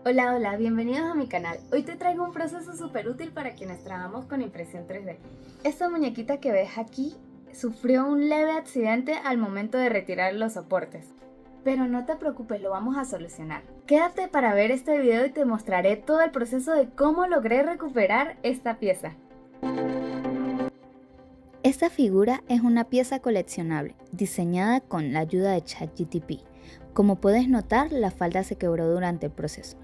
Hola, hola, bienvenidos a mi canal. Hoy te traigo un proceso súper útil para quienes trabajamos con impresión 3D. Esta muñequita que ves aquí sufrió un leve accidente al momento de retirar los soportes. Pero no te preocupes, lo vamos a solucionar. Quédate para ver este video y te mostraré todo el proceso de cómo logré recuperar esta pieza. Esta figura es una pieza coleccionable, diseñada con la ayuda de ChatGPT. Como puedes notar, la falda se quebró durante el proceso.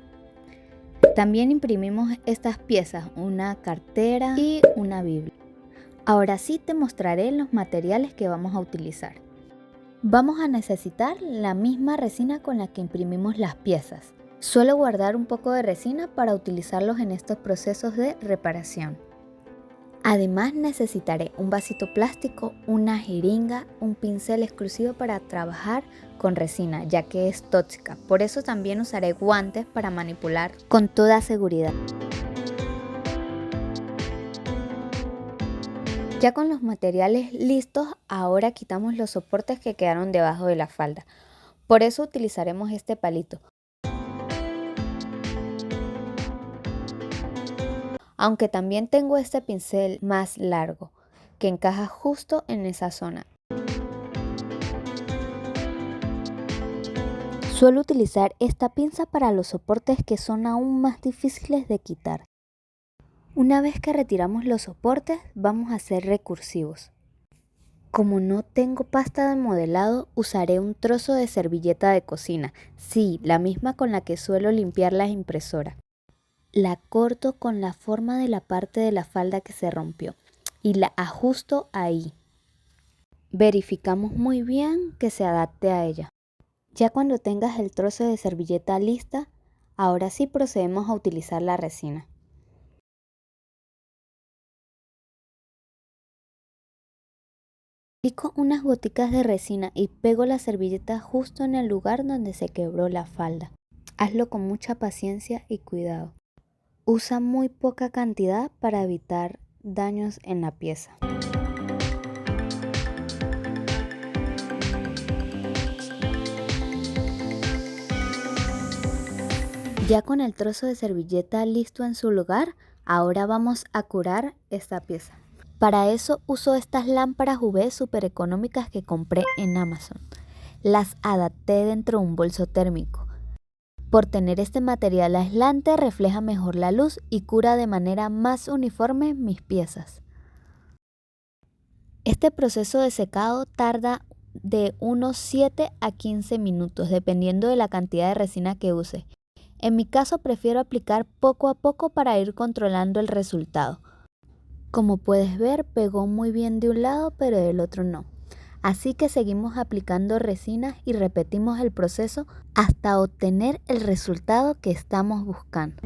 También imprimimos estas piezas, una cartera y una Biblia. Ahora sí te mostraré los materiales que vamos a utilizar. Vamos a necesitar la misma resina con la que imprimimos las piezas. Suelo guardar un poco de resina para utilizarlos en estos procesos de reparación. Además necesitaré un vasito plástico, una jeringa, un pincel exclusivo para trabajar con resina, ya que es tóxica. Por eso también usaré guantes para manipular con toda seguridad. Ya con los materiales listos, ahora quitamos los soportes que quedaron debajo de la falda. Por eso utilizaremos este palito. Aunque también tengo este pincel más largo, que encaja justo en esa zona. Suelo utilizar esta pinza para los soportes que son aún más difíciles de quitar. Una vez que retiramos los soportes, vamos a ser recursivos. Como no tengo pasta de modelado, usaré un trozo de servilleta de cocina. Sí, la misma con la que suelo limpiar las impresoras. La corto con la forma de la parte de la falda que se rompió y la ajusto ahí. Verificamos muy bien que se adapte a ella. Ya cuando tengas el trozo de servilleta lista, ahora sí procedemos a utilizar la resina. Aplico unas goticas de resina y pego la servilleta justo en el lugar donde se quebró la falda. Hazlo con mucha paciencia y cuidado. Usa muy poca cantidad para evitar daños en la pieza. Ya con el trozo de servilleta listo en su lugar, ahora vamos a curar esta pieza. Para eso uso estas lámparas UV súper económicas que compré en Amazon. Las adapté dentro de un bolso térmico. Por tener este material aislante refleja mejor la luz y cura de manera más uniforme mis piezas. Este proceso de secado tarda de unos 7 a 15 minutos dependiendo de la cantidad de resina que use. En mi caso prefiero aplicar poco a poco para ir controlando el resultado. Como puedes ver, pegó muy bien de un lado pero del otro no. Así que seguimos aplicando resina y repetimos el proceso hasta obtener el resultado que estamos buscando.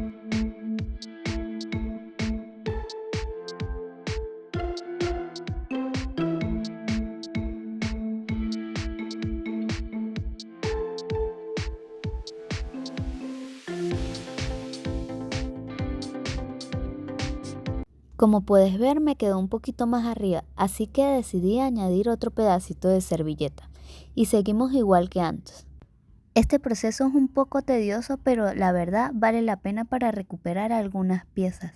Como puedes ver, me quedó un poquito más arriba, así que decidí añadir otro pedacito de servilleta y seguimos igual que antes. Este proceso es un poco tedioso, pero la verdad vale la pena para recuperar algunas piezas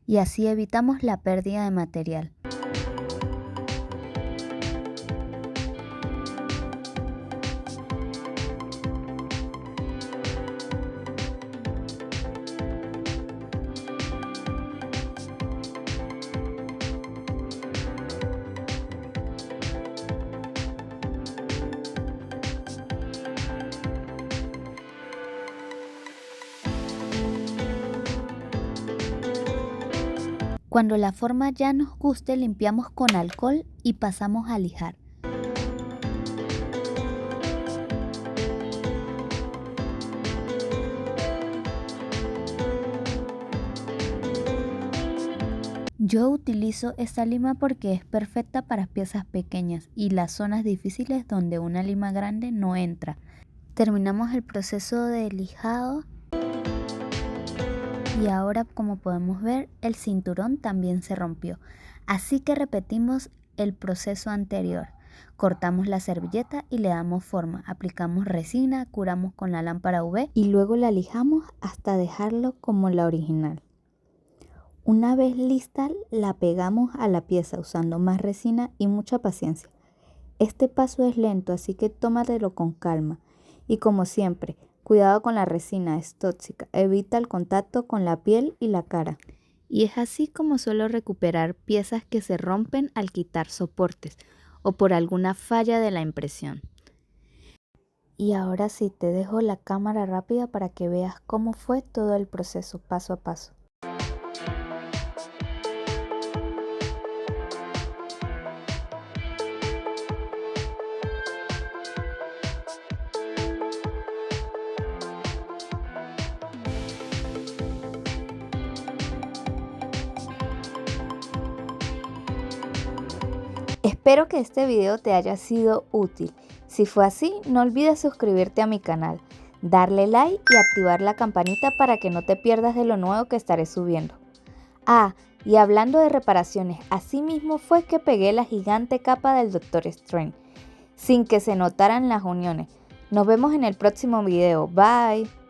y así evitamos la pérdida de material. Cuando la forma ya nos guste, limpiamos con alcohol y pasamos a lijar. Yo utilizo esta lima porque es perfecta para piezas pequeñas y las zonas difíciles donde una lima grande no entra. Terminamos el proceso de lijado y ahora, como podemos ver, el cinturón también se rompió. Así que repetimos el proceso anterior. Cortamos la servilleta y le damos forma, aplicamos resina, curamos con la lámpara UV y luego la lijamos hasta dejarlo como la original. Una vez lista, la pegamos a la pieza usando más resina y mucha paciencia. Este paso es lento, así que tómatelo con calma. Y como siempre, cuidado con la resina, es tóxica, evita el contacto con la piel y la cara. Y es así como suelo recuperar piezas que se rompen al quitar soportes o por alguna falla de la impresión. Y ahora sí, te dejo la cámara rápida para que veas cómo fue todo el proceso paso a paso. Espero que este video te haya sido útil. Si fue así, no olvides suscribirte a mi canal, darle like y activar la campanita para que no te pierdas de lo nuevo que estaré subiendo. Ah, y hablando de reparaciones, así mismo fue que pegué la gigante capa del Doctor Strange, sin que se notaran las uniones. Nos vemos en el próximo video. Bye.